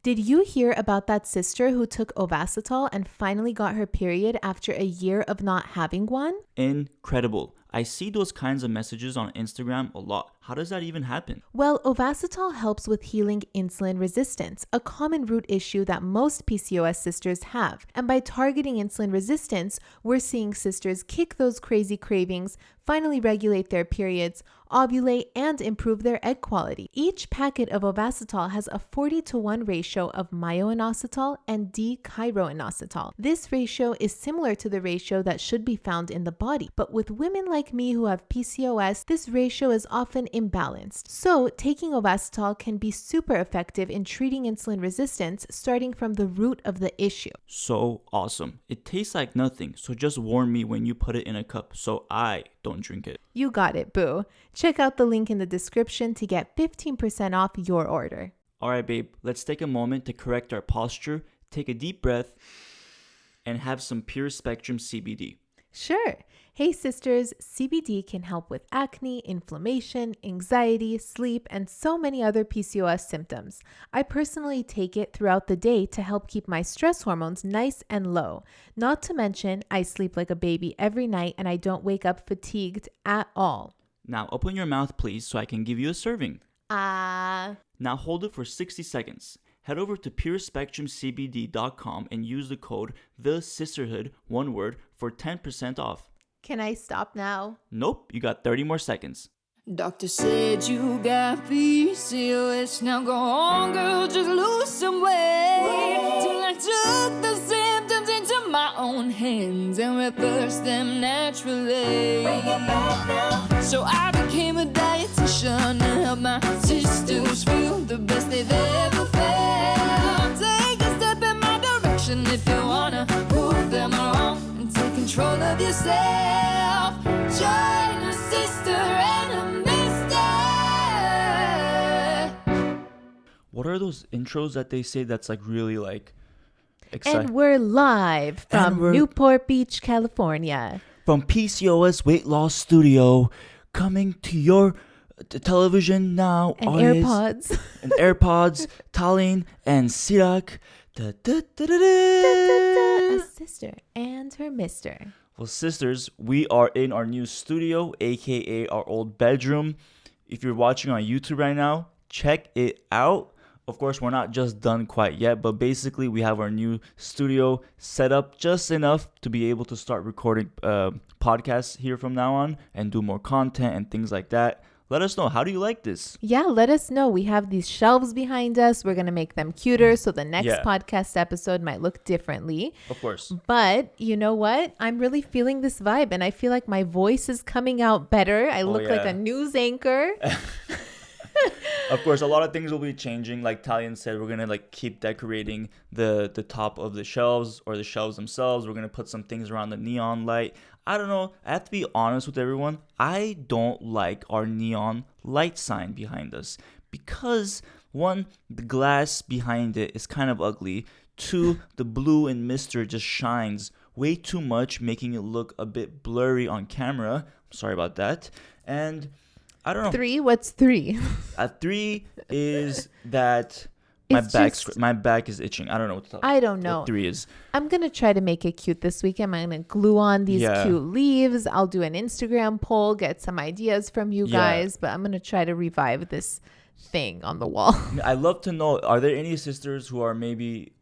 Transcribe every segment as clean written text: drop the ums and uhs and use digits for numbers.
Did you hear about that sister who took Ovasitol and finally got her period after a year of not having one? Incredible. I see those kinds of messages on Instagram a lot. How does that even happen? Well, Ovasitol helps with healing insulin resistance, a common root issue that most PCOS sisters have. And by targeting insulin resistance, we're seeing sisters kick those crazy cravings, finally regulate their periods, ovulate, and improve their egg quality. Each packet of Ovasitol has a 40-to-1 ratio of myo-inositol and D-chiroinositol. This ratio is similar to the ratio that should be found in the body, but with women like me who have PCOS, this ratio is often imbalanced. So, taking Ovasitol can be super effective in treating insulin resistance, starting from the root of the issue. So awesome. It tastes like nothing, so just warn me when you put it in a cup so I don't drink it. You got it, boo. Check out the link in the description to get 15% off your order. Alright, babe, let's take a moment to correct our posture, take a deep breath, and have some pure spectrum CBD. Sure. Hey sisters, CBD can help with acne, inflammation, anxiety, sleep, and so many other PCOS symptoms. I personally take it throughout the day to help keep my stress hormones nice and low. Not to mention, I sleep like a baby every night and I don't wake up fatigued at all. Now open your mouth please so I can give you a serving. Ah. Now hold it for 60 seconds. Head over to purespectrumcbd.com and use the code THESISTERHOOD, one word, for 10% off. Can I stop now? Nope, you got 30 more seconds. Doctor said you got PCOS. Now go on, girl, just lose some weight. Till I took the symptoms into my own hands and reversed them naturally. So I became a dietitian to help my sisters feel the best they've ever felt. Take a step in my direction if you wanna prove them wrong and take control of yourself. Join a sister and a mister. What are those intros that they say that's like really like exciting? And we're live from Newport Beach, California. From PCOS Weight Loss Studio, coming to your television now. And is- AirPods. And AirPods, Tallinn and Sirak. A sister and her mister. Well, sisters, we are in our new studio, aka our old bedroom. If you're watching on YouTube right now, check it out. Of course, we're not just done quite yet, but basically we have our new studio set up just enough to be able to start recording podcasts here from now on and do more content and things like that. Let us know. How do you like this? Yeah, let us know. We have these shelves behind us. We're going to make them cuter so the next podcast episode might look differently. Of course. But you know what? I'm really feeling this vibe and I feel like my voice is coming out better. I look like a news anchor. Of course, a lot of things will be changing. Like Talian said, we're going to like keep decorating the top of the shelves or the shelves themselves. We're going to put some things around the neon light. I don't know. I have to be honest with everyone. I don't like our neon light sign behind us because, one, the glass behind it is kind of ugly. Two, the blue and mister just shines way too much, making it look a bit blurry on camera. I'm sorry about that. And I don't know. 3? What's 3? 3 is that my back is itching. I don't know what to tell. I don't know. What 3 is. I'm going to try to make it cute this weekend. I'm going to glue on these cute leaves. I'll do an Instagram poll, get some ideas from you guys, but I'm going to try to revive this thing on the wall. I'd love to know, are there any sisters who are maybe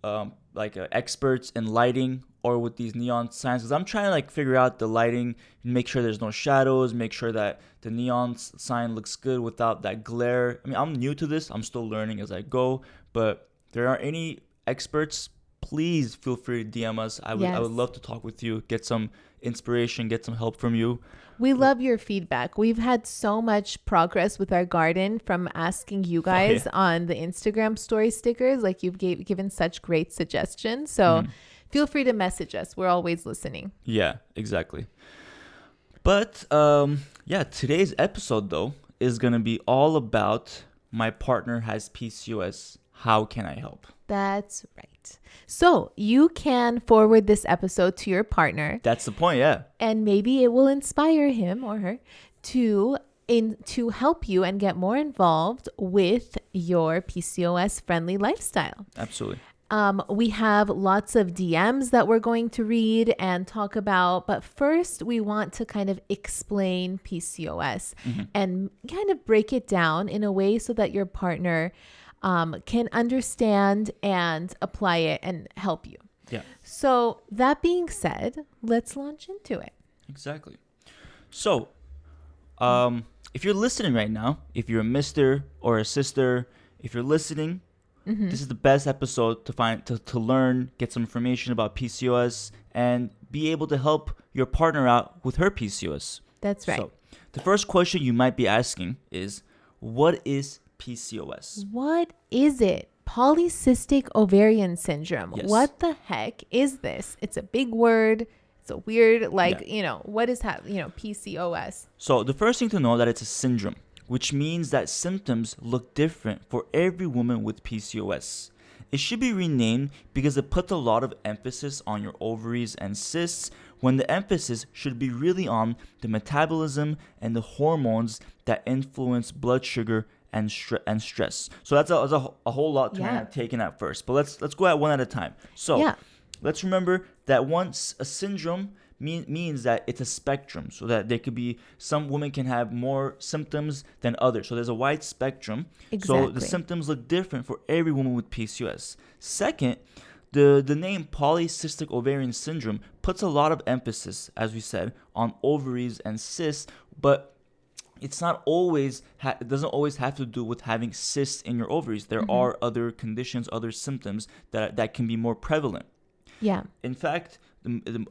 experts in lighting or with these neon signs? Because I'm trying to like figure out the lighting, make sure there's no shadows, make sure that the neon sign looks good without that glare. I mean, I'm new to this. I'm still learning as I go. But if there are any experts, please feel free to DM us. I would love to talk with you, get some inspiration, get some help from you. We love your feedback. We've had so much progress with our garden from asking you guys on the Instagram story stickers. Like you've given such great suggestions. So feel free to message us. We're always listening. Yeah, exactly. But today's episode though is going to be all about my partner has PCOS. How can I help? That's right. So you can forward this episode to your partner. That's the point, yeah. And maybe it will inspire him or her to to help you and get more involved with your PCOS friendly lifestyle. Absolutely. We have lots of DMs that we're going to read and talk about, but first we want to kind of explain PCOS and kind of break it down in a way so that your partner can understand and apply it and help you. Yeah. So that being said, let's launch into it. Exactly. So, if you're listening right now, if you're a mister or a sister, if you're listening, this is the best episode to learn, get some information about PCOS, and be able to help your partner out with her PCOS. That's right. So, the first question you might be asking is, what is PCOS? What is it? Polycystic ovarian syndrome. Yes. What the heck is this? It's a big word. It's a weird, what is PCOS? So the first thing to know that it's a syndrome, which means that symptoms look different for every woman with PCOS. It should be renamed because it puts a lot of emphasis on your ovaries and cysts, when the emphasis should be really on the metabolism and the hormones that influence blood sugar and stress. So that's a whole lot to kind of take in at first. But let's go at one at a time. So let's remember that once a syndrome means that it's a spectrum, so that there could be, some women can have more symptoms than others. So there's a wide spectrum. Exactly. So the symptoms look different for every woman with PCOS. Second, the name polycystic ovarian syndrome puts a lot of emphasis, as we said, on ovaries and cysts, but it's not always, it doesn't always have to do with having cysts in your ovaries. There are other conditions, other symptoms that can be more prevalent. Yeah. In fact,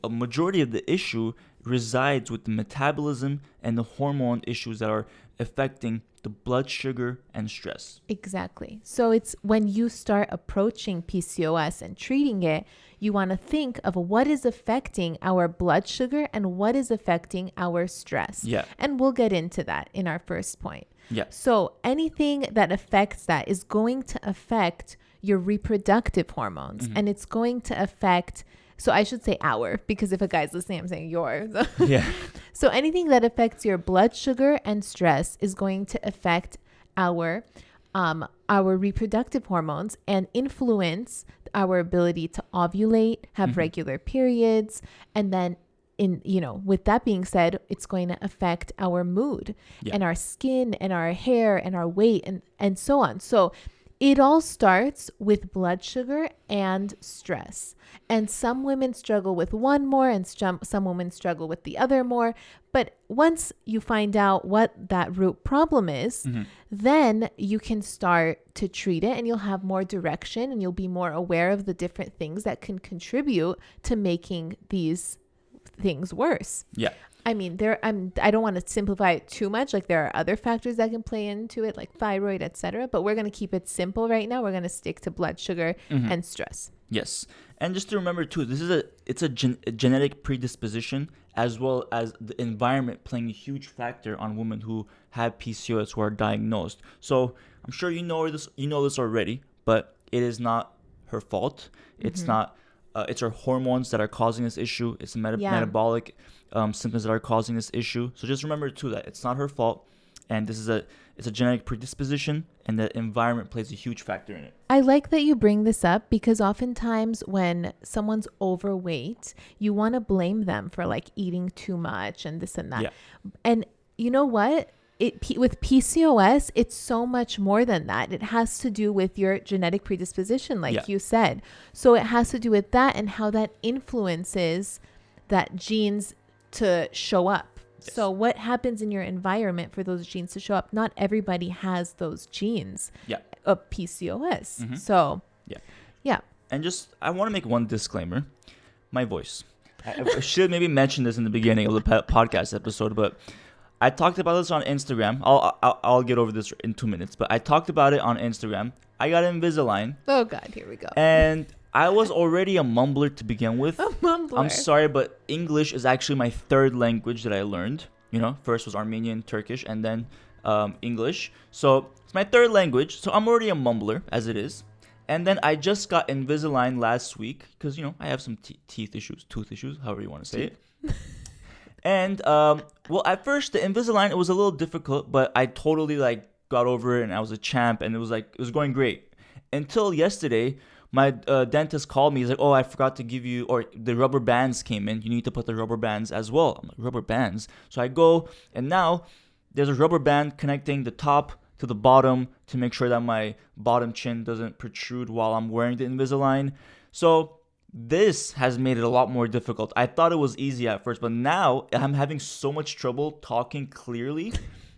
a majority of the issue resides with the metabolism and the hormone issues that are affecting the blood sugar and stress. Exactly. So it's when you start approaching PCOS and treating it, you want to think of what is affecting our blood sugar and what is affecting our stress. Yeah. And we'll get into that in our first point. Yeah. So anything that affects that is going to affect your reproductive hormones, and it's going to affect, so I should say our, because if a guy's listening, I'm saying yours. Yeah. So anything that affects your blood sugar and stress is going to affect our reproductive hormones and influence our ability to ovulate, have regular periods, and then with that being said, it's going to affect our mood and our skin and our hair and our weight and so on. So it all starts with blood sugar and stress. And some women struggle with one more and some women struggle with the other more. But once you find out what that root problem is, then you can start to treat it and you'll have more direction and you'll be more aware of the different things that can contribute to making these things worse. Yeah. I mean, I don't want to simplify it too much. Like, there are other factors that can play into it, like thyroid, etc. But we're going to keep it simple right now. We're going to stick to blood sugar and stress. Yes. And just to remember too, this is a genetic predisposition, as well as the environment playing a huge factor on women who have PCOS who are diagnosed. So I'm sure you know this already, but it is not her fault. It's not. It's her hormones that are causing this issue. It's the metabolic symptoms that are causing this issue. So just remember too that it's not her fault, and it's a genetic predisposition, and the environment plays a huge factor in it. I like that you bring this up because oftentimes when someone's overweight, you want to blame them for like eating too much and this and that. Yeah. And you know what? With PCOS, it's so much more than that. It has to do with your genetic predisposition, like you said. So it has to do with that and how that influences that genes to show up. Yes. So what happens in your environment for those genes to show up? Not everybody has those genes of PCOS. So yeah. And just, I want to make one disclaimer. My voice. I should maybe mention this in the beginning of the podcast episode, but I talked about this on Instagram. I'll get over this in 2 minutes, but I talked about it on Instagram. I got Invisalign. Oh God, here we go. And I was already a mumbler to begin with. A mumbler. I'm sorry, but English is actually my third language that I learned. First was Armenian, Turkish, and then English. So it's my third language. So I'm already a mumbler as it is. And then I just got Invisalign last week because, I have some tooth issues, however you want to say it. And well, at first the Invisalign, it was a little difficult, but I totally like got over it, and I was a champ, and it was going great until yesterday. My dentist called me. He's like, "Oh, I forgot to give you, or the rubber bands came in. You need to put the rubber bands as well." I'm like, "Rubber bands?" So I go, and now there's a rubber band connecting the top to the bottom to make sure that my bottom chin doesn't protrude while I'm wearing the Invisalign. So this has made it a lot more difficult. I thought it was easy at first, but now I'm having so much trouble talking clearly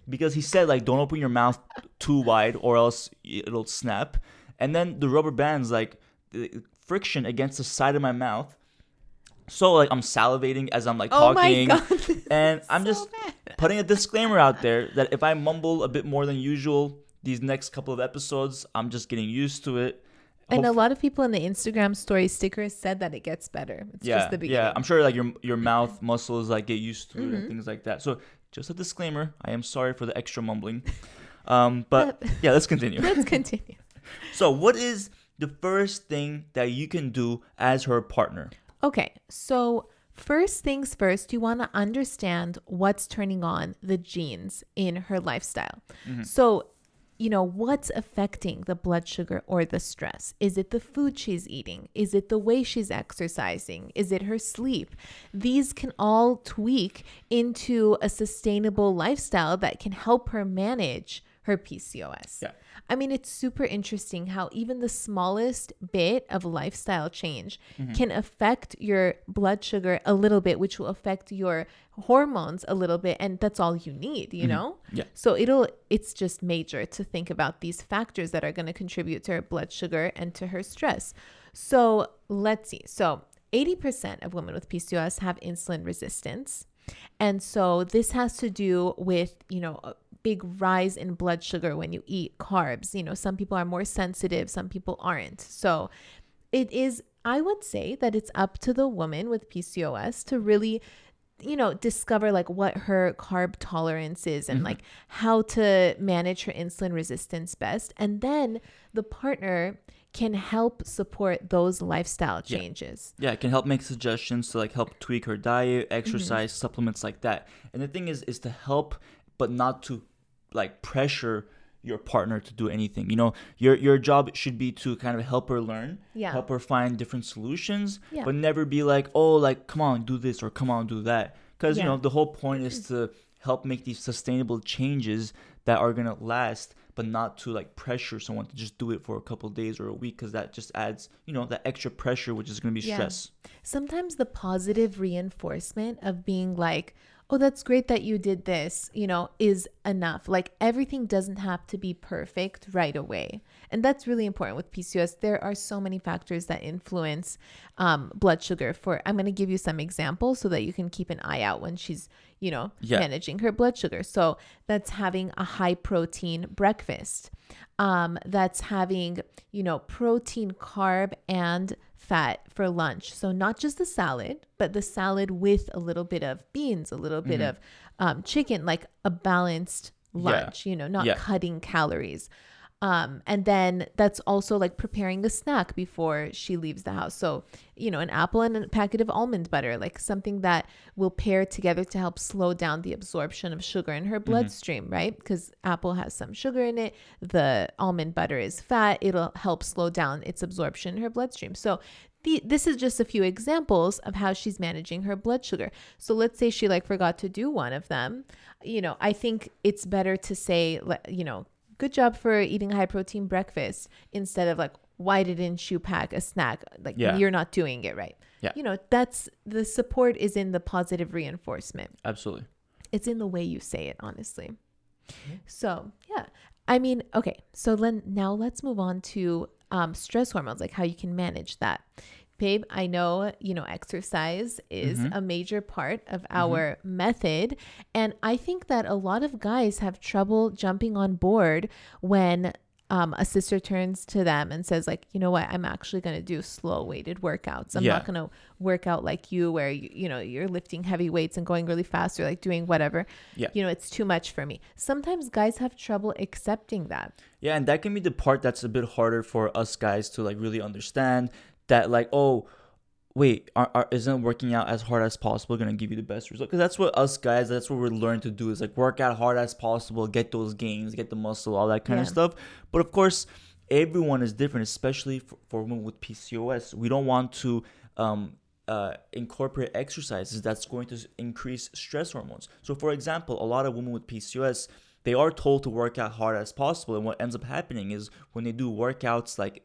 because he said, like, don't open your mouth too wide or else it'll snap. And then the rubber bands, like, the friction against the side of my mouth. So, like, I'm salivating as I'm, like, talking. Oh, my God. And I'm just putting a disclaimer out there that if I mumble a bit more than usual these next couple of episodes, I'm just getting used to it. And a lot of people in the Instagram story stickers said that it gets better. It's just the beginning. Yeah, I'm sure, like, your mouth muscles, like, get used to it and things like that. So, just a disclaimer. I am sorry for the extra mumbling. But, yeah, let's continue. Let's continue. So, what is the first thing that you can do as her partner? Okay, so first things first, you want to understand what's turning on the genes in her lifestyle. So, what's affecting the blood sugar or the stress? Is it the food she's eating? Is it the way she's exercising? Is it her sleep? These can all tweak into a sustainable lifestyle that can help her manage her PCOS. Yeah. I mean, it's super interesting how even the smallest bit of lifestyle change can affect your blood sugar a little bit, which will affect your hormones a little bit. And that's all you need, you know? Yeah. So it's just major to think about these factors that are going to contribute to her blood sugar and to her stress. So let's see. So 80% of women with PCOS have insulin resistance. And so this has to do with, a big rise in blood sugar when you eat carbs. Some people are more sensitive, some people aren't. So I would say that it's up to the woman with PCOS to really, discover like what her carb tolerance is and like how to manage her insulin resistance best. And then the partner can help support those lifestyle changes. Yeah, it can help make suggestions to like help tweak her diet, exercise, supplements like that. And the thing is to help, but not to like pressure your partner to do anything. Your job should be to kind of help her learn, help her find different solutions, but never be like, oh, like, come on, do this or come on, do that. Because, the whole point is to help make these sustainable changes that are going to last, but not to like pressure someone to just do it for a couple of days or a week, because that just adds, that extra pressure, which is going to be stress. Sometimes the positive reinforcement of being like, oh, that's great that you did this, is enough. Like everything doesn't have to be perfect right away. And that's really important with PCOS. There are so many factors that influence blood sugar. I'm going to give you some examples so that you can keep an eye out when she's, managing her blood sugar. So that's having a high protein breakfast. That's having, protein, carb, and fat for lunch. So not just the salad, but the salad with a little bit of beans, a little bit of chicken, like a balanced lunch, not cutting calories. And then that's also like preparing a snack before she leaves the house. So, an apple and a packet of almond butter, like something that will pair together to help slow down the absorption of sugar in her bloodstream, right? Because apple has some sugar in it. The almond butter is fat. It'll help slow down its absorption in her bloodstream. So this is just a few examples of how she's managing her blood sugar. So let's say she like forgot to do one of them. I think it's better to say, good job for eating high protein breakfast instead of like, why didn't you pack a snack? Like you're not doing it right. Yeah. That's the support is in the positive reinforcement. Absolutely. It's in the way you say it, honestly. So yeah, I mean, okay. So now let's move on to stress hormones, like how you can manage that. Babe, I know, exercise is a major part of our method. And I think that a lot of guys have trouble jumping on board when a sister turns to them and says like, you know what, I'm actually going to do slow weighted workouts. I'm not going to work out like you where, you're lifting heavy weights and going really fast or like doing whatever. Yeah. It's too much for me. Sometimes guys have trouble accepting that. Yeah. And that can be the part that's a bit harder for us guys to like really understand. That like, oh, wait, isn't working out as hard as possible going to give you the best result? Because that's what us guys, that's what we're learning to do, is like work out hard as possible, get those gains, get the muscle, all that kind of stuff. But of course, everyone is different, especially for women with PCOS. We don't want to incorporate exercises that's going to increase stress hormones. So for example, a lot of women with PCOS, they are told to work out hard as possible. And what ends up happening is when they do workouts like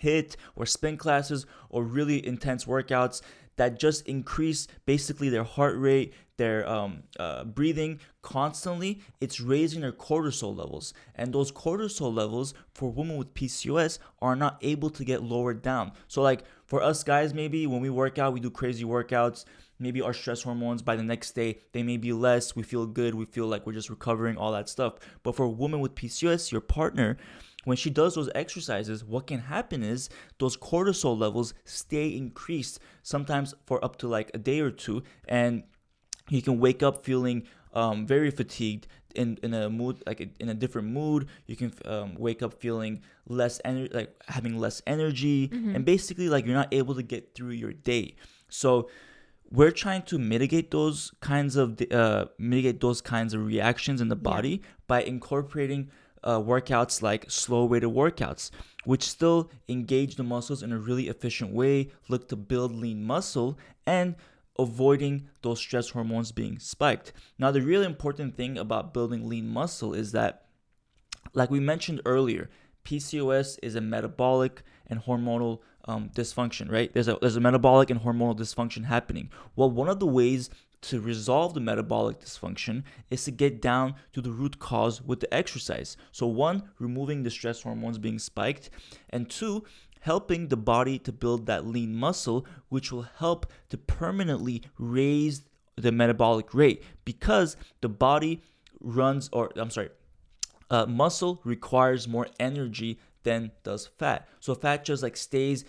HIIT or spin classes or really intense workouts that just increase basically their heart rate, their breathing constantly, it's raising their cortisol levels. And those cortisol levels for women with PCOS are not able to get lowered down. So like for us guys, maybe when we work out, we do crazy workouts, maybe our stress hormones by the next day, they may be less, we feel good, we feel like we're just recovering, all that stuff. But for a woman with PCOS, your partner, when she does those exercises, what can happen is those cortisol levels stay increased, sometimes for up to like a day or two, and you can wake up feeling very fatigued, in a mood, like in a different mood. You can wake up feeling less energy, like having less energy, and basically like you're not able to get through your day. So we're trying to mitigate those kinds of reactions in the body by incorporating workouts like slow weighted workouts, which still engage the muscles in a really efficient way, look to build lean muscle, and avoiding those stress hormones being spiked. Now, the really important thing about building lean muscle is that, like we mentioned earlier, PCOS is a metabolic and hormonal dysfunction, right? There's a metabolic and hormonal dysfunction happening. Well, one of the ways to resolve the metabolic dysfunction is to get down to the root cause with the exercise. So one, removing the stress hormones being spiked, and two, helping the body to build that lean muscle, which will help to permanently raise the metabolic rate, because the body muscle requires more energy than does fat. So fat just like stays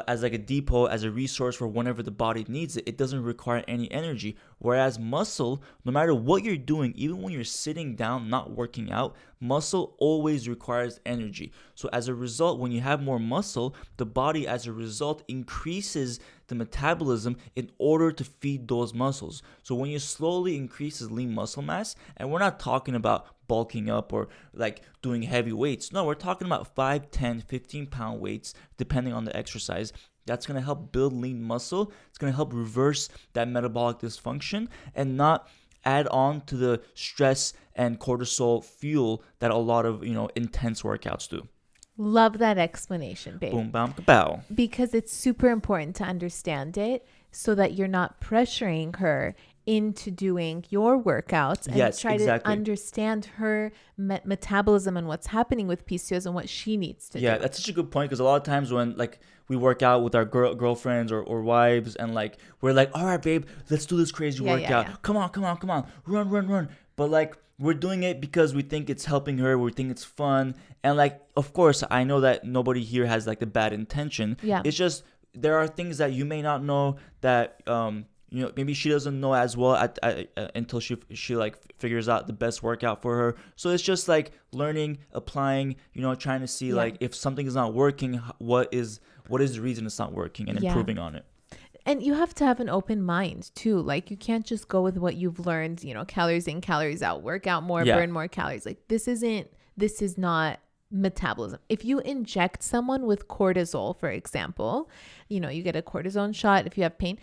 as like a depot, as a resource for whenever the body needs it. It doesn't require any energy. Whereas muscle, no matter what you're doing, even when you're sitting down, not working out, muscle always requires energy. So as a result, when you have more muscle, the body as a result increases the metabolism in order to feed those muscles. So when you slowly increase lean muscle mass, and we're not talking about bulking up or like doing heavy weights. No, we're talking about 5, 10, 15 pound weights, depending on the exercise. That's going to help build lean muscle. It's going to help reverse that metabolic dysfunction and not add on to the stress and cortisol fuel that a lot of, intense workouts do. Love that explanation, babe. Boom, bam, kapow. Because it's super important to understand it so that you're not pressuring her into doing your workouts, and try to understand her metabolism and what's happening with PCOS and what she needs to do. Yeah, that's such a good point, because a lot of times when like we work out with our girlfriends or wives, and like we're like, all right, babe, let's do this crazy workout. Yeah. Come on, run. But like we're doing it because we think it's helping her, we think it's fun, and like of course I know that nobody here has like the bad intention. Yeah, it's just there are things that you may not know that maybe she doesn't know as well until she like figures out the best workout for her. So it's just like learning, applying, trying to see like if something is not working, what is the reason it's not working, and improving on it. And you have to have an open mind too. Like you can't just go with what you've learned, calories in, calories out, work out more, burn more calories. Like this is not metabolism. If you inject someone with cortisol, for example, you get a cortisone shot if you have pain.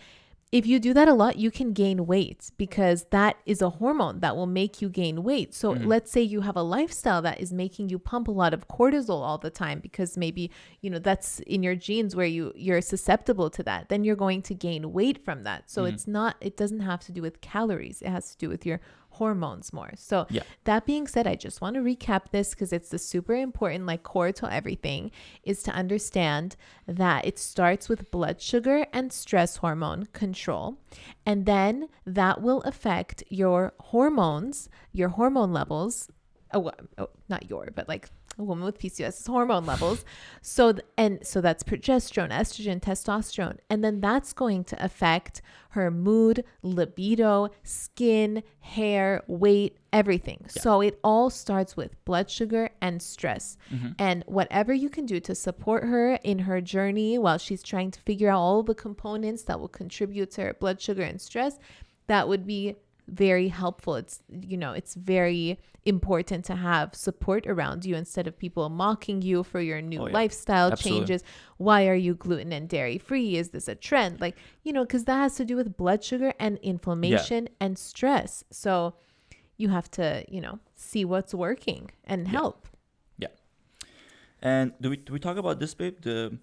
If you do that a lot, you can gain weight, because that is a hormone that will make you gain weight. So let's say you have a lifestyle that is making you pump a lot of cortisol all the time, because maybe, that's in your genes where you're susceptible to that. Then you're going to gain weight from that. So it doesn't have to do with calories. It has to do with your hormones more. So that being said, I just want to recap this because it's the super important, like core to everything, is to understand that it starts with blood sugar and stress hormone control. And then that will affect your hormones, your hormone levels. Not your, but like a woman with PCOS is hormone levels. So that's progesterone, estrogen, testosterone. And then that's going to affect her mood, libido, skin, hair, weight, everything. Yeah. So it all starts with blood sugar and stress. And whatever you can do to support her in her journey while she's trying to figure out all the components that will contribute to her blood sugar and stress, that would be very helpful. It's, it's very important to have support around you instead of people mocking you for your new lifestyle changes. Why are you gluten and dairy free? Is this a trend? Like, because that has to do with blood sugar and inflammation and stress. So you have to, see what's working and help. Yeah. And do we talk about this, babe? The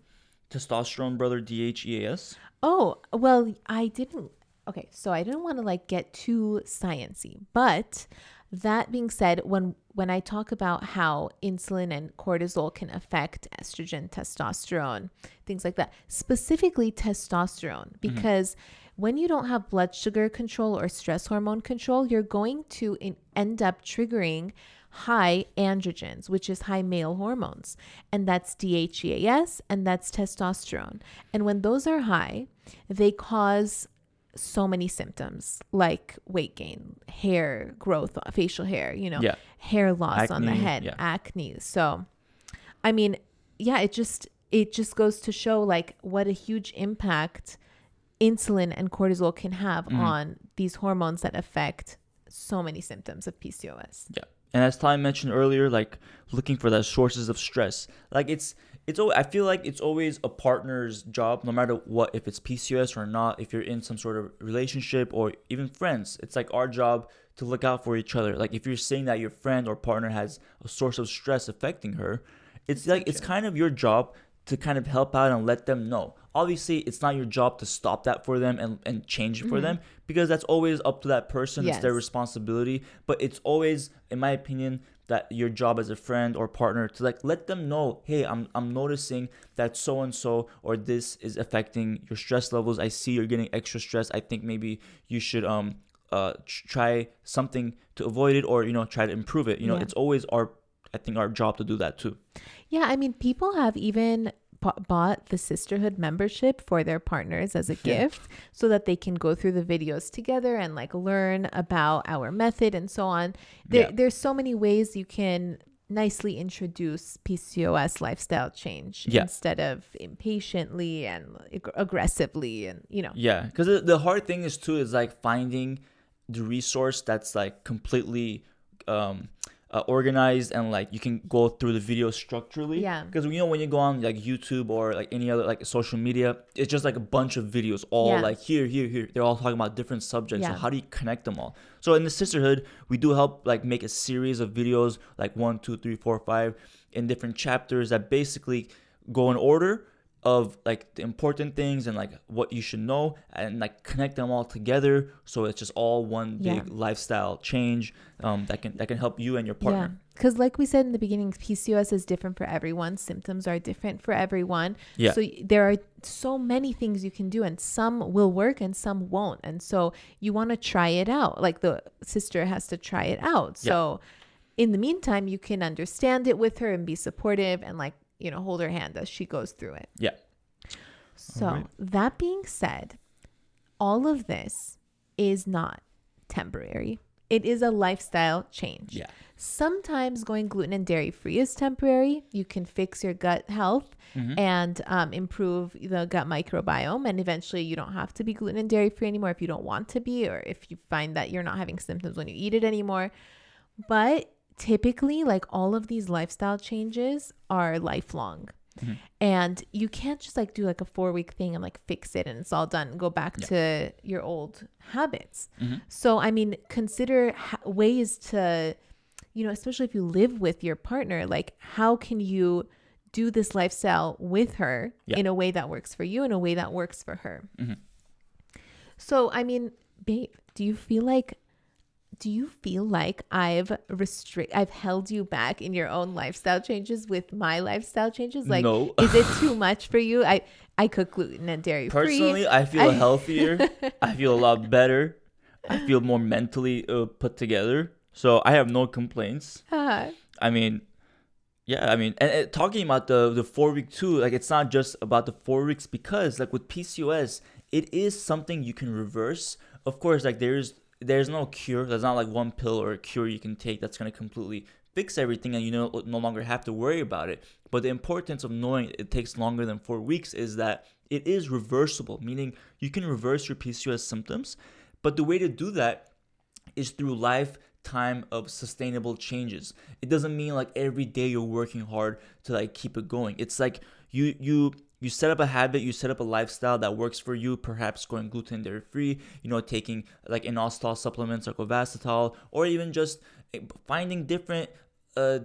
testosterone brother DHEAS? Oh, well, I didn't. Okay, so I didn't want to get too sciencey, but that being said, when I talk about how insulin and cortisol can affect estrogen, testosterone, things like that, specifically testosterone, because when you don't have blood sugar control or stress hormone control, you're going to end up triggering high androgens, which is high male hormones, and that's DHEAS and that's testosterone. And when those are high, they cause so many symptoms like weight gain, hair growth, facial hair, hair loss, acne, on the head, acne. So, I mean, it just goes to show what a huge impact insulin and cortisol can have on these hormones that affect so many symptoms of PCOS. Yeah. And as Ty mentioned earlier, looking for the sources of stress, I feel like it's always a partner's job, no matter what, if it's PCOS or not, if you're in some sort of relationship or even friends, it's our job to look out for each other. If you're saying that your friend or partner has a source of stress affecting her, it's it's kind of your job to kind of help out and let them know. Obviously, it's not your job to stop that for them and change it for them, because that's always up to that person. Yes. It's their responsibility. But it's always, in my opinion, that your job as a friend or partner to let them know, hey, I'm noticing that so and so or this is affecting your stress levels. I see you're getting extra stress. I think maybe you should try something to avoid it, or try to improve it. It's always our job to do that too. Yeah, I mean, people have even bought the sisterhood membership for their partners as a gift so that they can go through the videos together and learn about our method and so on. There's so many ways you can nicely introduce PCOS lifestyle change instead of impatiently and aggressively, and because the hard thing is too is finding the resource that's completely organized and you can go through the video structurally. Because when you go on YouTube or any other social media, it's just a bunch of videos all here. They're all talking about different subjects. So how do you connect them all? So in the sisterhood, we do help make a series of videos 1, 2, 3, 4, 5 in different chapters that basically go in order of the important things and what you should know, and connect them all together, so it's just all one big lifestyle change that can help you and your partner. Because like we said in the beginning, PCOS is different for everyone. Symptoms are different for everyone. So there are so many things you can do, and some will work and some won't. And so you want to try it out. The sister has to try it out. So in the meantime, you can understand it with her and be supportive and hold her hand as she goes through it. So that being said, all of this is not temporary. It is a lifestyle change. Sometimes going gluten and dairy free is temporary. You can fix your gut health and improve the gut microbiome. And eventually you don't have to be gluten and dairy free anymore if you don't want to be, or if you find that you're not having symptoms when you eat it anymore. But typically, all of these lifestyle changes are lifelong. And you can't just do a 4-week thing and fix it and it's all done and go back to your old habits. So, I mean, consider ways to, especially if you live with your partner, how can you do this lifestyle with her in a way that works for you, in a way that works for her? So, I mean, babe, do you feel like I've held you back in your own lifestyle changes with my lifestyle changes? No. Is it too much for you? I cook gluten and dairy free. Personally, I feel healthier. I feel a lot better. I feel more mentally put together. So I have no complaints. I mean, Yeah, I mean, and talking about the 4 week too, like it's not just about the 4 weeks because like with PCOS, it is something you can reverse. Of course, like there's no cure. There's not like one pill or a cure you can take that's gonna completely fix everything and you no longer have to worry about it. But the importance of knowing it takes longer than 4 weeks is that it is reversible, meaning you can reverse your PCOS symptoms. But the way to do that is through lifetime of sustainable changes. It doesn't mean like every day you're working hard to like keep it going. It's like you set up a habit, you set up a lifestyle that works for you, perhaps going gluten dairy free, taking like inositol supplements like Ovasitol, or even just finding different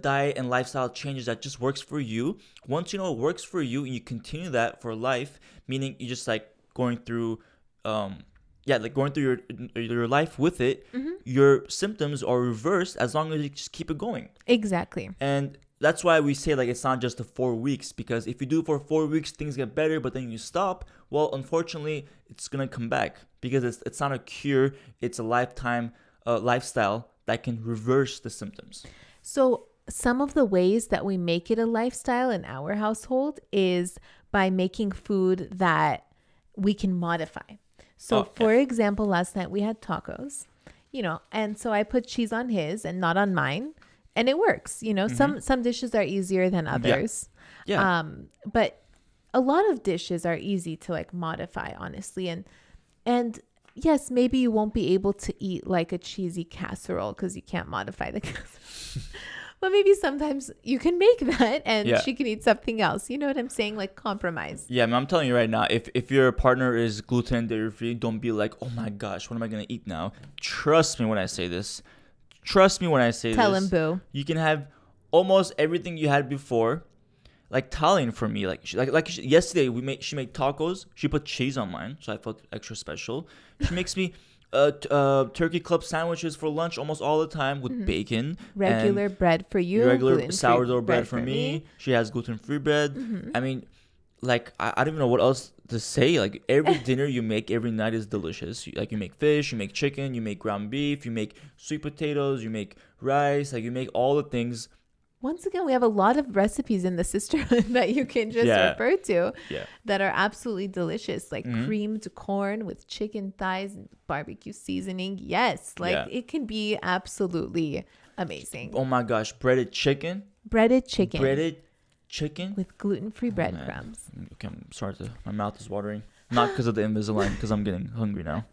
diet and lifestyle changes that just works for you. Once you know it works for you and you continue that for life, meaning you just like going through going through your life with it, your symptoms are reversed as long as you just keep it going. Exactly. And that's why we say like it's not just the 4 weeks, because if you do it for 4 weeks, things get better, but then you stop. Well, unfortunately, it's gonna come back because it's not a cure. It's a lifetime lifestyle that can reverse the symptoms. So some of the ways that we make it a lifestyle in our household is by making food that we can modify. So for example, last night we had tacos, and so I put cheese on his and not on mine. And it works, some dishes are easier than others. Yeah. But a lot of dishes are easy to like modify, honestly. And yes, maybe you won't be able to eat like a cheesy casserole because you can't modify the casserole. But maybe sometimes you can make that and she can eat something else. You know what I'm saying? Like compromise. Yeah, I mean, I'm telling you right now, if your partner is gluten dairy free, don't be like, oh my gosh, what am I going to eat now? Trust me when I say this. Tell him, boo. You can have almost everything you had before. Like Tallinn for me, yesterday she made tacos. She put cheese on mine, so I felt extra special. She makes me turkey club sandwiches for lunch almost all the time with bacon. Regular bread for you. Regular sourdough bread for me. She has gluten-free bread. I mean, like I don't even know what else to say. Like every dinner you make every night is delicious. You make fish, you make chicken, you make ground beef, you make sweet potatoes, you make rice. Like you make all the things. Once again, we have a lot of recipes in the sisterhood that you can just refer to that are absolutely delicious, like creamed corn with chicken thighs and barbecue seasoning. Yes, it can be absolutely amazing. Oh my gosh, breaded chicken with gluten-free breadcrumbs. Okay, I'm sorry, my mouth is watering. Not because of the Invisalign, because I'm getting hungry now.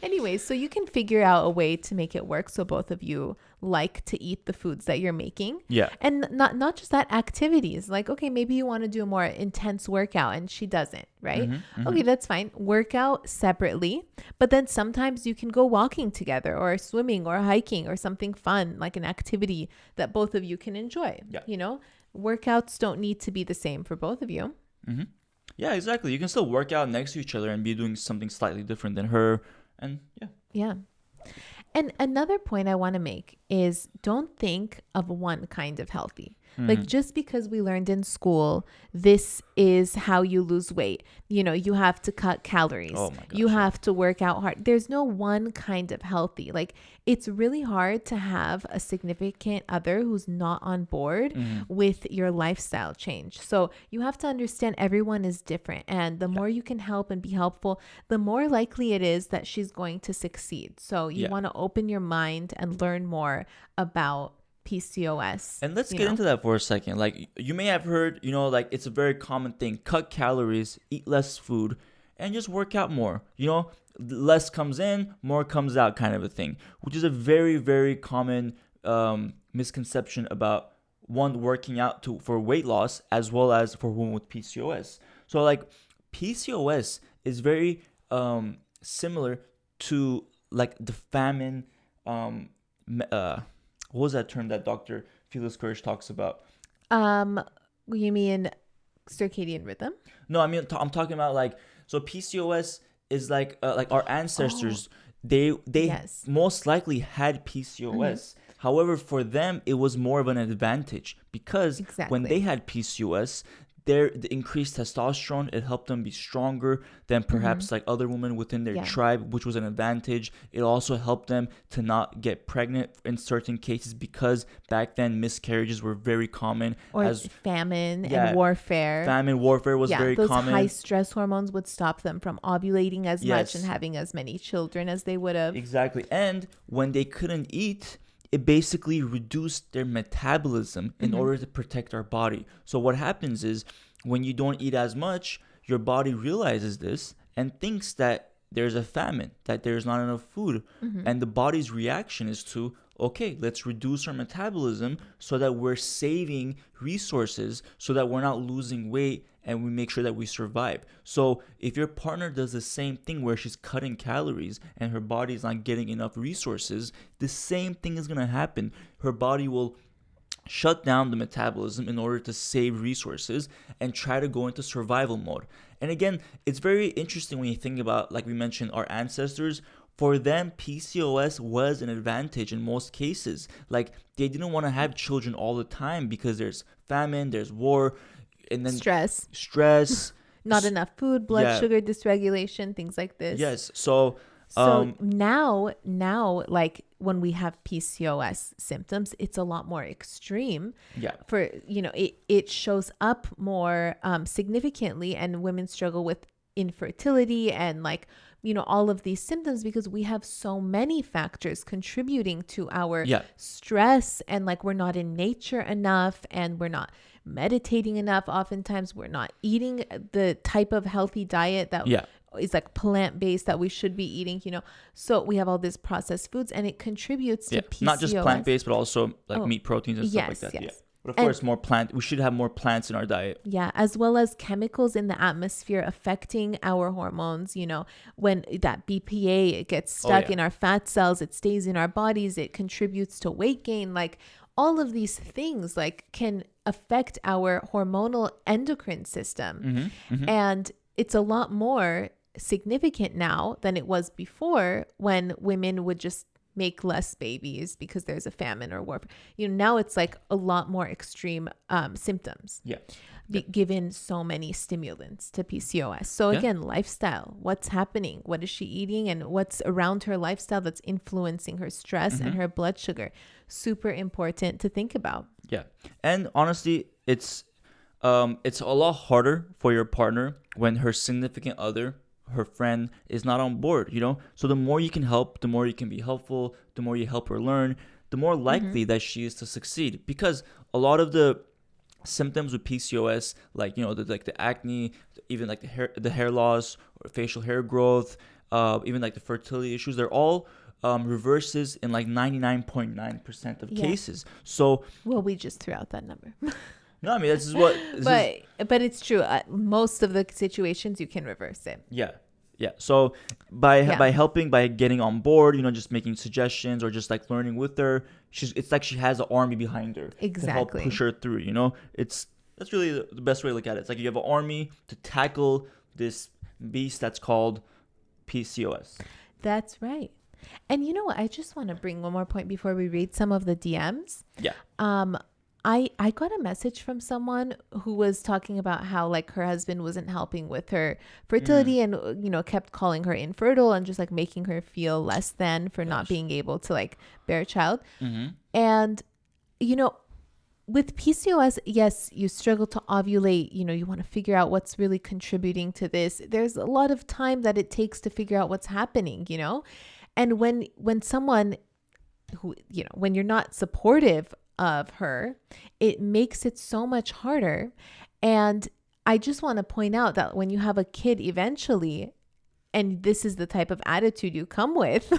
Anyway, so you can figure out a way to make it work so both of you like to eat the foods that you're making. Yeah. And not just that, activities. Like, okay, maybe you want to do a more intense workout and she doesn't, right? Okay, that's fine. Workout separately. But then sometimes you can go walking together or swimming or hiking or something fun, like an activity that both of you can enjoy. Yeah. Workouts don't need to be the same for both of you. Yeah, exactly. You can still work out next to each other and be doing something slightly different than her. And yeah. And another point I want to make is don't think of one kind of healthy. Like just because we learned in school, this is how you lose weight. You have to cut calories. Oh my gosh, you have to work out hard. There's no one kind of healthy. Like it's really hard to have a significant other who's not on board with your lifestyle change. So you have to understand everyone is different. And the more you can help and be helpful, the more likely it is that she's going to succeed. So you want to open your mind and learn more about PCOS. And let's get into that for a second. Like you may have heard, like it's a very common thing. Cut calories, eat less food, and just work out more. Less comes in, more comes out kind of a thing, which is a very, very common misconception about one working out for weight loss as well as for women with PCOS. So like PCOS is very similar to like the famine what was that term that Dr. Felix Kirsch talks about? You mean circadian rhythm? No, I mean I'm talking about so PCOS is like our ancestors. They most likely had PCOS. However, for them it was more of an advantage because when they had PCOS, the increased testosterone, it helped them be stronger than perhaps like other women within their tribe, which was an advantage. It also helped them to not get pregnant in certain cases, because back then miscarriages were very common. Or as famine and warfare. Famine, warfare was very those common. High stress hormones would stop them from ovulating as much and having as many children as they would have. Exactly. And when they couldn't eat, it basically reduced their metabolism in order to protect our body. So what happens is, when you don't eat as much, your body realizes this and thinks that there's a famine, that there's not enough food. And the body's reaction is to, okay, let's reduce our metabolism so that we're saving resources, so that we're not losing weight, and we make sure that we survive. So if your partner does the same thing where she's cutting calories and her body's not getting enough resources, the same thing is going to happen. Her body will shut down the metabolism in order to save resources and try to go into survival mode. And again, it's very interesting when you think about, like we mentioned, our ancestors. For them, PCOS was an advantage in most cases. Like, they didn't want to have children all the time because there's famine, there's war, and then stress, not enough food, blood sugar dysregulation, things like this. Yes. So now, like when we have PCOS symptoms, it's a lot more extreme. Yeah. For, it shows up more significantly, and women struggle with infertility and like, all of these symptoms, because we have so many factors contributing to our stress, and like we're not in nature enough, and we're not meditating enough. Oftentimes we're not eating the type of healthy diet that is like plant-based that we should be eating, so we have all these processed foods, and it contributes to PCOS. Not just plant-based, but also like meat proteins and stuff like that. But of course, we should have more plants in our diet. Yeah, as well as chemicals in the atmosphere affecting our hormones. When that BPA gets stuck in our fat cells, it stays in our bodies, it contributes to weight gain. Like, all of these things like can affect our hormonal endocrine system. And it's a lot more significant now than it was before, when women would just make less babies because there's a famine or war. Now it's like a lot more extreme symptoms. Given so many stimulants to PCOS. So again, lifestyle, what's happening? What is she eating? And what's around her lifestyle that's influencing her stress and her blood sugar? Super important to think about. Yeah. And honestly, it's a lot harder for your partner when her significant other, her friend, is not on board, So the more you can help, the more you can be helpful, the more you help her learn, the more likely that she is to succeed. Because a lot of the symptoms with PCOS, like the acne, even like the hair loss or facial hair growth, even like the fertility issues, they're all reverses in like 99.9% of cases. So we just threw out that number. No, I mean, this is what. But it's true. Most of the situations you can reverse it. Yeah. So by helping, by getting on board, just making suggestions or just like learning with her, it's like she has an army behind her to help push her through. That's really the best way to look at it. It's like you have an army to tackle this beast that's called PCOS. That's right. And you know what? I just want to bring one more point before we read some of the DMs. Yeah. I got a message from someone who was talking about how like her husband wasn't helping with her fertility and, kept calling her infertile and just like making her feel less than for not being able to like bear a child. And, with PCOS, yes, you struggle to ovulate, you want to figure out what's really contributing to this. There's a lot of time that it takes to figure out what's happening, and when someone who, when you're not supportive of her, it makes it so much harder. And I just want to point out that when you have a kid eventually, and this is the type of attitude you come with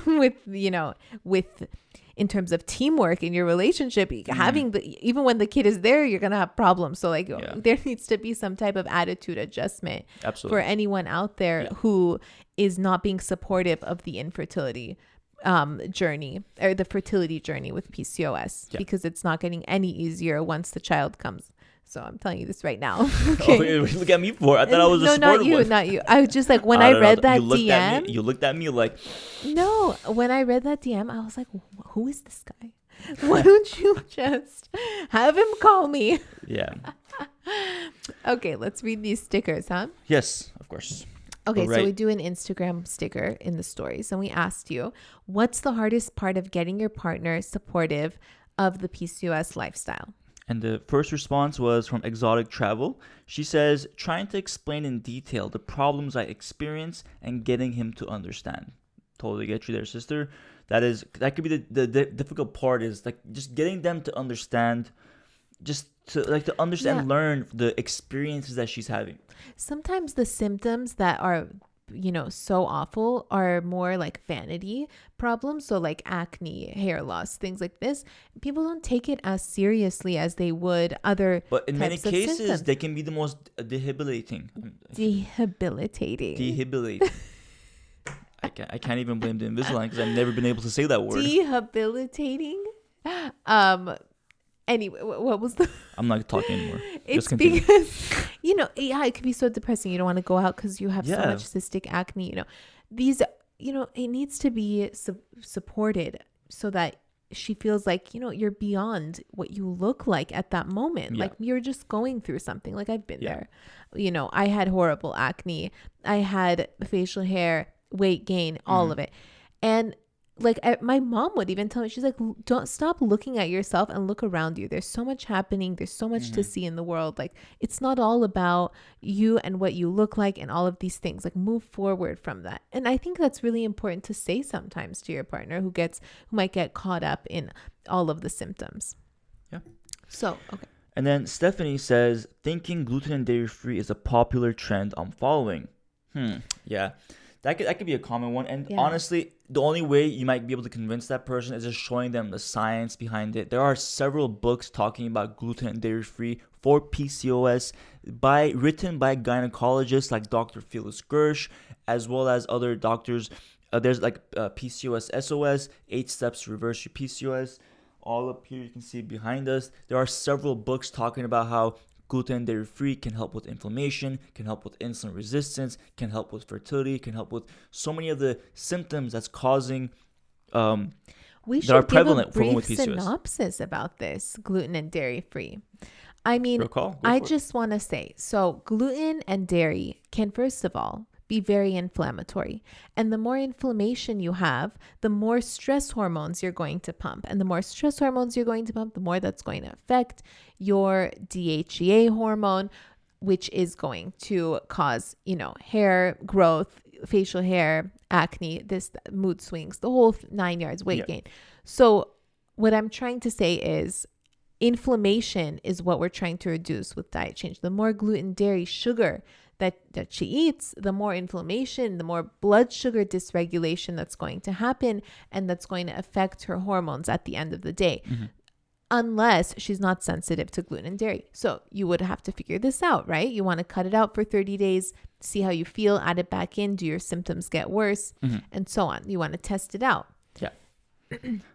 in terms of teamwork in your relationship, having even when the kid is there, you're going to have problems. So like there needs to be some type of attitude adjustment for anyone out there who is not being supportive of the infertility journey or the fertility journey with PCOS, because it's not getting any easier once the child comes. So I'm telling you this right now. Okay. Oh, look at me for it. I thought I was a supportive one. Not you. I was just like, when I read that DM. You looked at me like. No, when I read that DM, I was like, who is this guy? Why don't you just have him call me? Yeah. Okay, let's read these stickers, huh? Yes, of course. Okay, Right. so we do an Instagram sticker in the stories, and we asked you, what's the hardest part of getting your partner supportive of the PCOS lifestyle? And the first response was from Exotic Travel. She says, trying to explain in detail the problems I experience and getting him to understand. Totally get you there, sister. That could be the difficult part, is like just getting them to understand, just to understand and learn the experiences that she's having. Sometimes the symptoms that are, so awful are more like vanity problems. So like acne, hair loss, things like this. People don't take it as seriously as they would other But in many types of cases, symptoms. they can be the most debilitating. Debilitating. I can't even blame the Invisalign because I've never been able to say that word. Debilitating. Anyway, what was the... I'm not talking anymore. It's Just continue. because, it could be so depressing. You don't want to go out because you have so much cystic acne. These, it needs to be supported so that she feels like, you're beyond what you look like at that moment. Yeah. Like you're just going through something. Like I've been there. I had horrible acne. I had facial hair, weight gain, all of it. And like my mom would even tell me, she's like, don't stop looking at yourself and look around you. There's so much happening. There's so much to see in the world. Like it's not all about you and what you look like and all of these things. Like move forward from that. And I think that's really important to say sometimes to your partner who might get caught up in all of the symptoms. Yeah. So, okay. And then Stephanie says, thinking gluten and dairy free is a popular trend I'm following. Yeah. That could be a common one. And honestly, the only way you might be able to convince that person is just showing them the science behind it. There are several books talking about gluten and dairy free for PCOS written by gynecologists like Dr. Phyllis Gersh, as well as other doctors. There's like PCOS SOS, 8 Steps to Reverse Your PCOS. All up here you can see behind us. There are several books talking about how gluten and dairy free can help with inflammation, can help with insulin resistance, can help with fertility, can help with so many of the symptoms that's causing we that are should give prevalent a for women brief with PCOS. synopsis about this gluten and dairy free. I mean, I just want to say, so gluten and dairy can, first of all, be very inflammatory. And the more inflammation you have, the more stress hormones you're going to pump. And the more stress hormones you're going to pump, the more that's going to affect your DHEA hormone, which is going to cause, hair growth, facial hair, acne, mood swings, the whole 9 yards, weight gain. So what I'm trying to say is inflammation is what we're trying to reduce with diet change. The more gluten, dairy, sugar that she eats, the more inflammation, the more blood sugar dysregulation that's going to happen, and that's going to affect her hormones at the end of the day. Unless she's not sensitive to gluten and dairy. So you would have to figure this out, right? You want to cut it out for 30 days, see how you feel, add it back in, do your symptoms get worse, and so on. You want to test it out.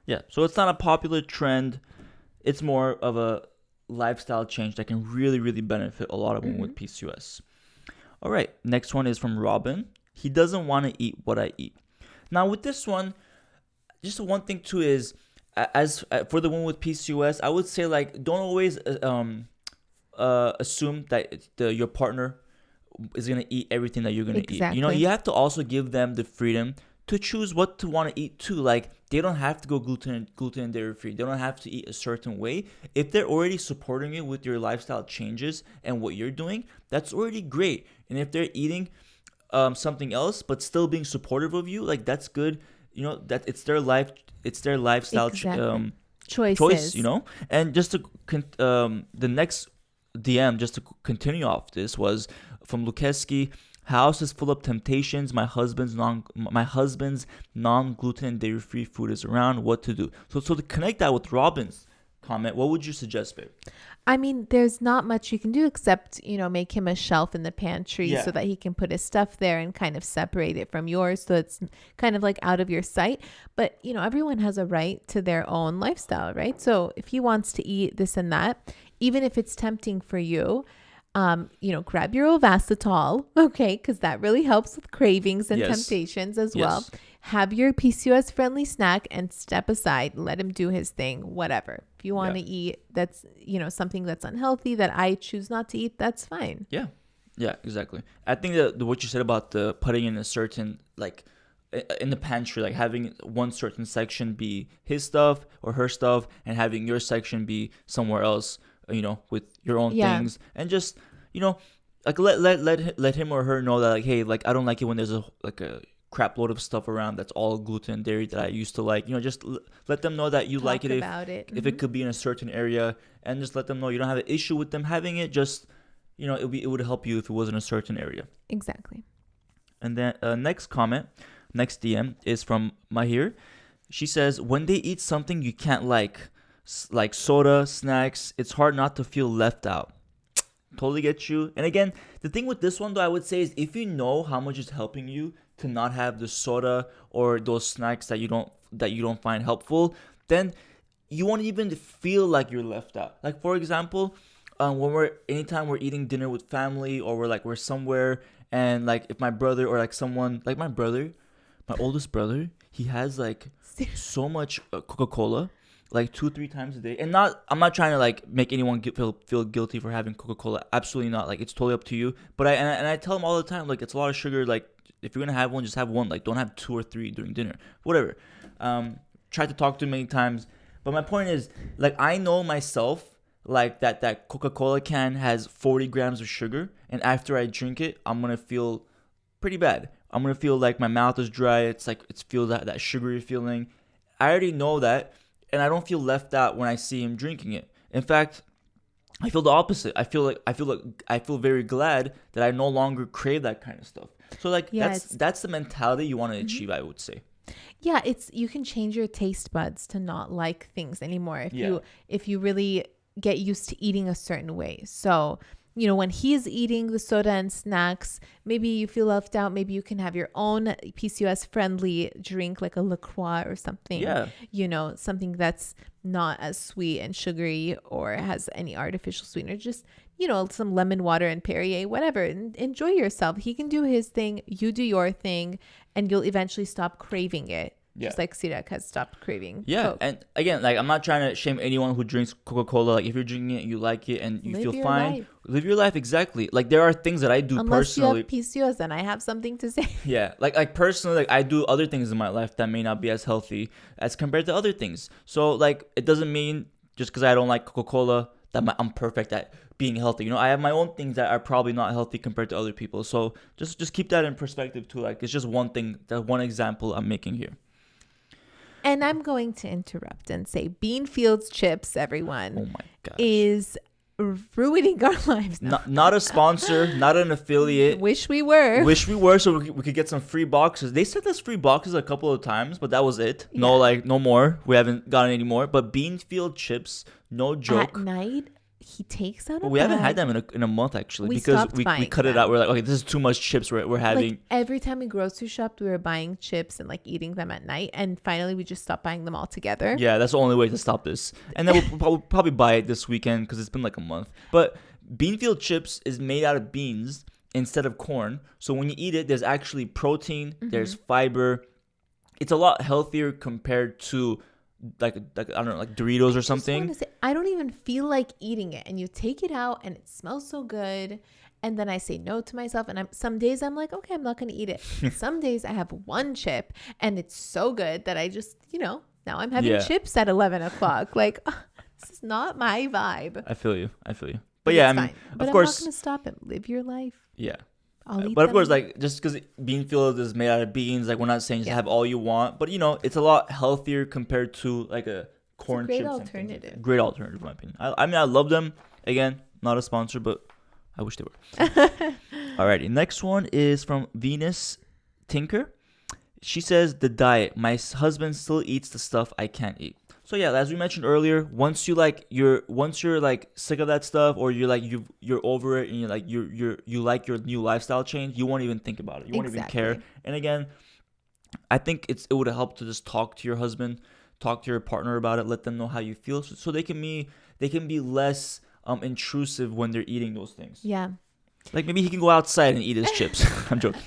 Yeah. So it's not a popular trend. It's more of a lifestyle change that can really, really benefit a lot of women with PCOS. All right. Next one is from Robin. He doesn't want to eat what I eat. Now with this one, just one thing too is, as for the woman with PCOS, I would say like don't always assume that your partner is gonna eat everything that you're gonna eat. You have to also give them the freedom to choose what to want to eat too. Like they don't have to go gluten and dairy free. They don't have to eat a certain way. If they're already supporting you with your lifestyle changes and what you're doing, that's already great. And if they're eating something else but still being supportive of you, like that's good. That it's their lifestyle choice. And just to the next DM, just to continue off this, was from Lukeski. House is full of temptations. My husband's non-gluten and dairy-free food is around. What to do? So to connect that with Robin's comment, what would you suggest, babe? I mean, there's not much you can do except, make him a shelf in the pantry so that he can put his stuff there and kind of separate it from yours. So it's kind of like out of your sight. But, everyone has a right to their own lifestyle, right? So if he wants to eat this and that, even if it's tempting for you, Grab your Ovasitol, okay, because that really helps with cravings and Yes. temptations as Yes. well. Have your PCOS friendly snack and step aside. Let him do his thing, whatever. If you want to eat that's, something that's unhealthy that I choose not to eat, that's fine. Yeah. Yeah, exactly. I think that what you said about the putting in a certain, like, in the pantry, like having one certain section be his stuff or her stuff and having your section be somewhere else, with your own things, and just, like let him or her know that, like, hey, like, I don't like it when there's a crap load of stuff around that's all gluten and dairy that I used to like. Just let them know that you like it if it could be in a certain area, and just let them know you don't have an issue with them having it. Just, it would help you if it was in a certain area. Exactly. And then next DM is from Mahir. She says, when they eat something you can't like soda, snacks, it's hard not to feel left out. Totally get you. And again, the thing with this one though, I would say, is if you know how much it's helping you to not have the soda or those snacks that you don't find helpful, then you won't even feel like you're left out. Like, for example, anytime we're eating dinner with family, or we're somewhere, and like if my brother or like someone, like my oldest brother, he has like so much Coca-Cola, like 2-3 times a day. And I'm not trying to like make anyone feel guilty for having Coca-Cola. Absolutely not. Like, it's totally up to you. But I tell him all the time, like, it's a lot of sugar. Like, if you're gonna have one, just have one. Like, don't have 2 or 3 during dinner. Whatever. Tried to talk to him many times. But my point is, like, I know myself, like, that Coca-Cola can has 40 grams of sugar, and after I drink it, I'm gonna feel pretty bad. I'm gonna feel like my mouth is dry. It's like feel that sugary feeling. I already know that, and I don't feel left out when I see him drinking it. In fact, I feel the opposite. I feel very glad that I no longer crave that kind of stuff. So like, that's the mentality you want to achieve, I would say. Yeah, you can change your taste buds to not like things anymore if you really get used to eating a certain way. So, when he's eating the soda and snacks, maybe you feel left out. Maybe you can have your own PCOS friendly drink, like a LaCroix or something. Yeah. Something that's not as sweet and sugary or has any artificial sweetener. Just, some lemon water and Perrier, whatever. And enjoy yourself. He can do his thing. You do your thing, and you'll eventually stop craving it. Yeah. Just like Sirak has stopped craving Coke. And again, like, I'm not trying to shame anyone who drinks Coca-Cola. Like, if you're drinking it, you like it, and you feel fine. Live your life, exactly. Like, there are things that I do personally. Unless you have PCOS, then I have something to say. Yeah, like personally, like, I do other things in my life that may not be as healthy as compared to other things. So like, it doesn't mean just because I don't like Coca-Cola that I'm perfect at being healthy. I have my own things that are probably not healthy compared to other people. So just keep that in perspective too. Like, it's just one thing, that one example I'm making here. And I'm going to interrupt and say Beanfields chips, everyone, oh my gosh, is ruining our lives now. Not a sponsor, not an affiliate. Wish we were so we could get some free boxes. They sent us free boxes a couple of times, but that was it. No more. We haven't gotten any more. But Beanfield chips, no joke. At night, he takes out a we haven't bag. had them in a month, actually, We because stopped we buying cut it them. out. We're like, okay, this is too much chips we're having. Like, every time we grocery shopped, we were buying chips and like eating them at night, and finally we just stopped buying them all together. Yeah, that's the only way to stop this. And then we'll probably buy it this weekend because it's been like a month. But Beanfield chips is made out of beans instead of corn. So when you eat it, there's actually protein, there's fiber. It's a lot healthier compared to like I don't know, like Doritos or something. I don't even feel like eating it, and you take it out and it smells so good, and then I say no to myself, and some days I'm like, okay, I'm not gonna eat it. Some days I have one chip and it's so good that I just, now I'm having chips at 11 o'clock. Like, this is not my vibe. I feel you. But yeah, I mean, but of course, I'm not gonna stop it. Live your life. Yeah. I'll eat but of them. course, like, just because Beanfield is made out of beans, like, we're not saying just have all you want, but it's a lot healthier compared to like a corn chip. Great alternative. Great alternative, in my opinion. I mean, I love them. Again, not a sponsor, but I wish they were. Alrighty, next one is from Venus Tinker. She says, the diet. My husband still eats the stuff I can't eat. So yeah, as we mentioned earlier, once you're like sick of that stuff, or you're over it, and you like your new lifestyle change, you won't even think about it. You won't even care. And again, I think it would help to just talk to your husband, talk to your partner about it, let them know how you feel, so they can be less intrusive when they're eating those things. Yeah. Like maybe he can go outside and eat his chips. I'm joking.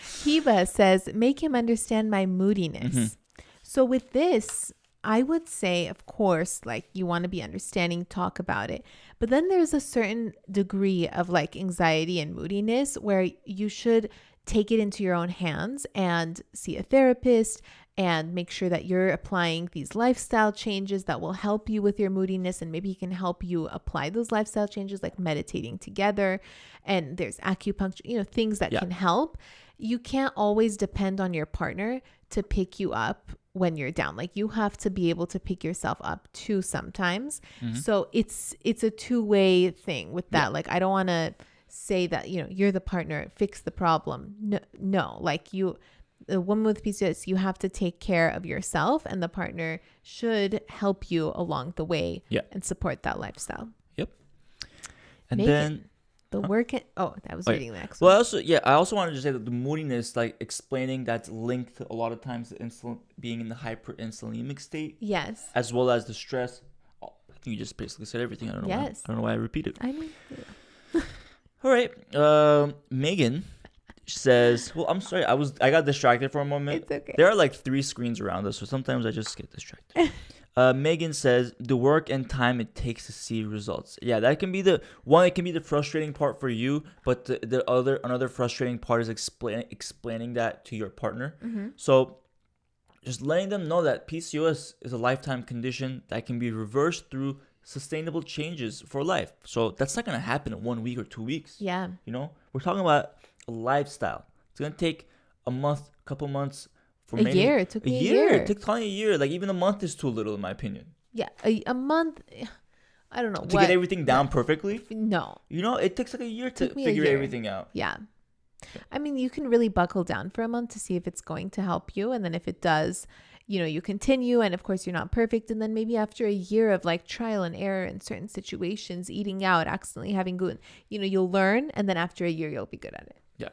Hiba says, make him understand my moodiness. So with this, I would say, of course, like you want to be understanding, talk about it. But then there's a certain degree of like anxiety and moodiness where you should take it into your own hands and see a therapist and make sure that you're applying these lifestyle changes that will help you with your moodiness. And maybe he can help you apply those lifestyle changes like meditating together. And there's acupuncture, things that can help. You can't always depend on your partner to pick you up when you're down. Like you have to be able to pick yourself up too sometimes. So it's a two-way thing with that. Like I don't want to say that, you're the partner, fix the problem. No, like the woman with PCOS, you have to take care of yourself, and the partner should help you along the way and support that lifestyle. Yep. And then the work. I was reading the next one. Well, I also wanted to say that the moodiness, like explaining that's linked to a lot of times the insulin being in the hyperinsulinic state. Yes. As well as the stress. Oh, I think you just basically said everything. I don't know. Yes. I don't know why I repeated. I mean. All right. Megan says, well, I'm sorry. I got distracted for a moment. It's okay. There are like 3 screens around us, so sometimes I just get distracted. Megan says, the work and time it takes to see results. Yeah, that can be it can be the frustrating part for you, but another frustrating part is explaining that to your partner. So just letting them know that PCOS is a lifetime condition that can be reversed through sustainable changes for life. So that's not going to happen in 1 week or 2 weeks. Yeah. We're talking about a lifestyle. It's going to take a month, couple months. For a year. It took me a year. It took Tanya a year. Like even a month is too little in my opinion. Yeah. A month. I don't know. To get everything down perfectly? No. It takes like a year to figure everything out. Yeah. I mean, you can really buckle down for a month to see if it's going to help you. And then if it does, you continue. And of course, you're not perfect. And then maybe after a year of like trial and error in certain situations, eating out, accidentally having gluten, you'll learn. And then after a year, you'll be good at it. Yeah.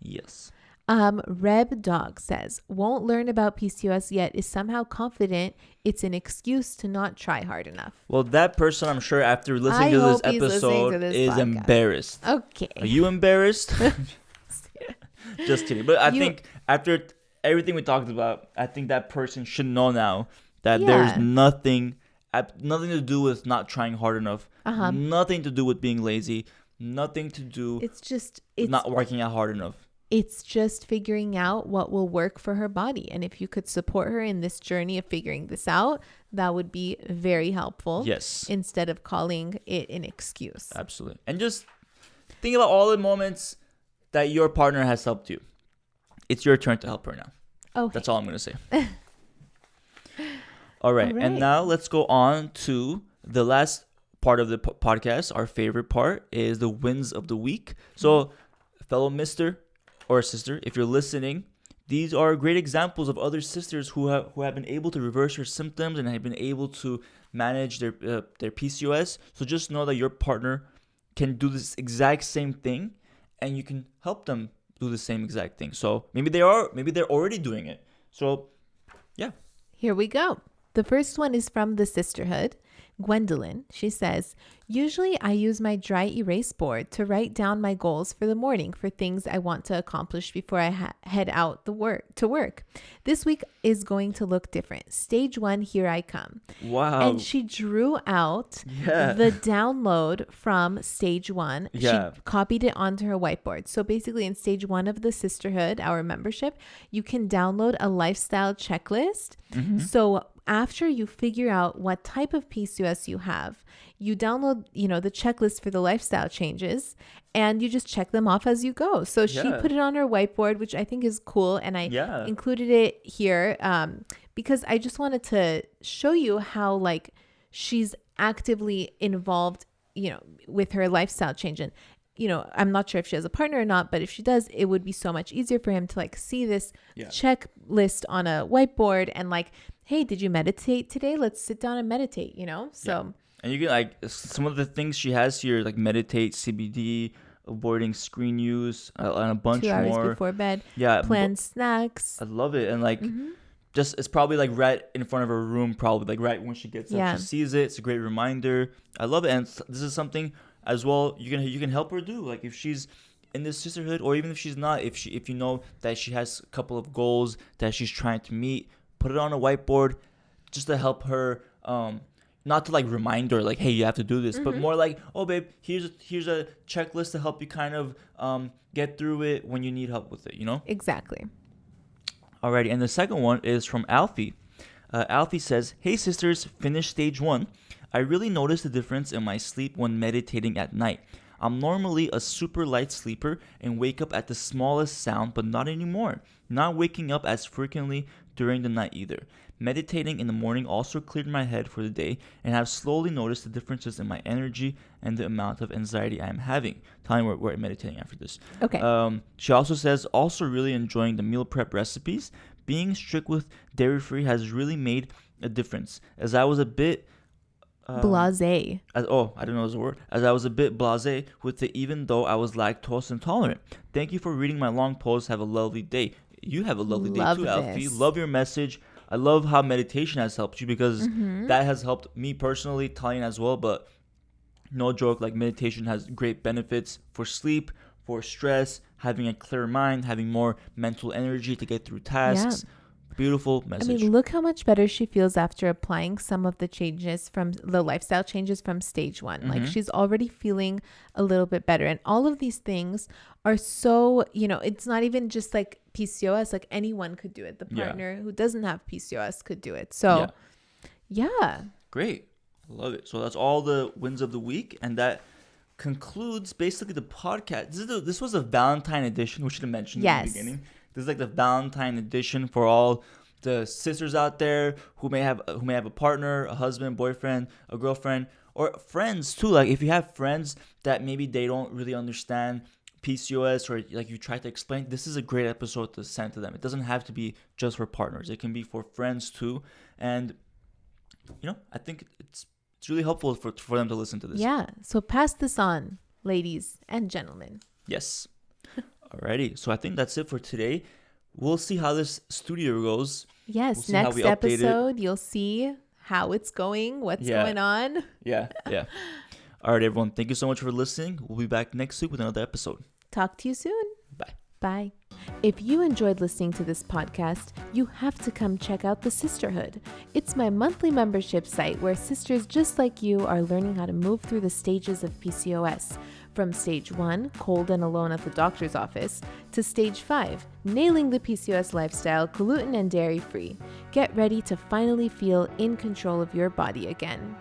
Yes. Reb Dog says, won't learn about PCOS yet, is somehow confident it's an excuse to not try hard enough. Well, that person, I'm sure after listening to this episode is podcast. Embarrassed. Okay. Are you embarrassed? Just kidding. But I think after everything we talked about, I think that person should know now that there's nothing to do with not trying hard enough. Nothing to do with being lazy. Nothing to do with not working out hard enough. It's just figuring out what will work for her body. And if you could support her in this journey of figuring this out, that would be very helpful. Yes. Instead of calling it an excuse. Absolutely. And just think about all the moments that your partner has helped you. It's your turn to help her now. Okay. That's all I'm going to say. All right. And now let's go on to the last part of the podcast. Our favorite part is the wins of the week. So, fellow Mr. or sister, if you're listening, these are great examples of other sisters who have been able to reverse their symptoms and have been able to manage their PCOS. So just know that your partner can do this exact same thing, and you can help them do the same exact thing. So maybe they're already doing it. So yeah. Here we go. The first one is from the sisterhood. Gwendolyn, she says, usually I use my dry erase board to write down my goals for the morning for things I want to accomplish before I head out to work. This week is going to look different. Stage 1, here I come. Wow. And she drew out the download from stage 1. Yeah. She copied it onto her whiteboard. So basically in stage 1 of the sisterhood, our membership, you can download a lifestyle checklist. So after you figure out what type of PCOS you have, you download, the checklist for the lifestyle changes, and you just check them off as you go. So she put it on her whiteboard, which I think is cool. And I included it here because I just wanted to show you how like she's actively involved, with her lifestyle change. And, I'm not sure if she has a partner or not, but if she does, it would be so much easier for him to like see this checklist on a whiteboard and like, hey, did you meditate today? Let's sit down and meditate, So and you can like some of the things she has here, like meditate, CBD, avoiding screen use, and a bunch 2 hours more before bed. Yeah, plan snacks. I love it. And like just it's probably like right in front of her room, probably like right when she gets up, she sees it. It's a great reminder. I love it, and this is something as well you can help her do. Like if she's in this sisterhood, or even if she's not, if you know that she has a couple of goals that she's trying to meet, put it on a whiteboard, just to help her. Not to like remind her like, hey, you have to do this, but more like, oh babe, here's a checklist to help you kind of get through it when you need help with it, you know? Exactly. Alrighty, and the second one is from Alfie. Alfie says, hey sisters, finished stage 1. I really noticed the difference in my sleep when meditating at night. I'm normally a super light sleeper and wake up at the smallest sound, but not anymore. Not waking up as frequently during the night either. Meditating in the morning also cleared my head for the day, and have slowly noticed the differences in my energy and the amount of anxiety I am having. Telling we're meditating after this. Okay. She also says, also really enjoying the meal prep recipes. Being strict with dairy-free has really made a difference, as I was a bit... blasé. I didn't know it was a word. As I was a bit blasé with it, even though I was lactose intolerant. Thank you for reading my long post. Have a lovely day. You have a lovely day too, Alfie. Love your message. I love how meditation has helped you, because that has helped me personally, Talian as well. But no joke, like meditation has great benefits for sleep, for stress, having a clear mind, having more mental energy to get through tasks. Yeah. Beautiful message. I mean, look how much better she feels after applying some of the changes from the lifestyle changes from stage 1. Like she's already feeling a little bit better. And all of these things are so, it's not even just like PCOS, like anyone could do it. The partner who doesn't have PCOS could do it. So yeah. Great. I love it. So that's all the wins of the week. And that concludes basically the podcast. This was a Valentine edition, which I mentioned in the beginning. This is like the Valentine edition for all the sisters out there who may have a partner, a husband, boyfriend, a girlfriend, or friends too. Like if you have friends that maybe they don't really understand PCOS, or like you try to explain, this is a great episode to send to them. It doesn't have to be just for partners. It can be for friends too. And I think it's really helpful for them to listen to this. Yeah. So pass this on, ladies and gentlemen. Yes. Alrighty, so I think that's it for today. We'll see how this studio goes. Yes, next episode, you'll see how it's going, what's going on. Yeah. All right, everyone, thank you so much for listening. We'll be back next week with another episode. Talk to you soon. Bye. Bye. If you enjoyed listening to this podcast, you have to come check out The Sisterhood. It's my monthly membership site where sisters just like you are learning how to move through the stages of PCOS. From stage 1, cold and alone at the doctor's office, to stage 5, nailing the PCOS lifestyle, gluten and dairy free. Get ready to finally feel in control of your body again.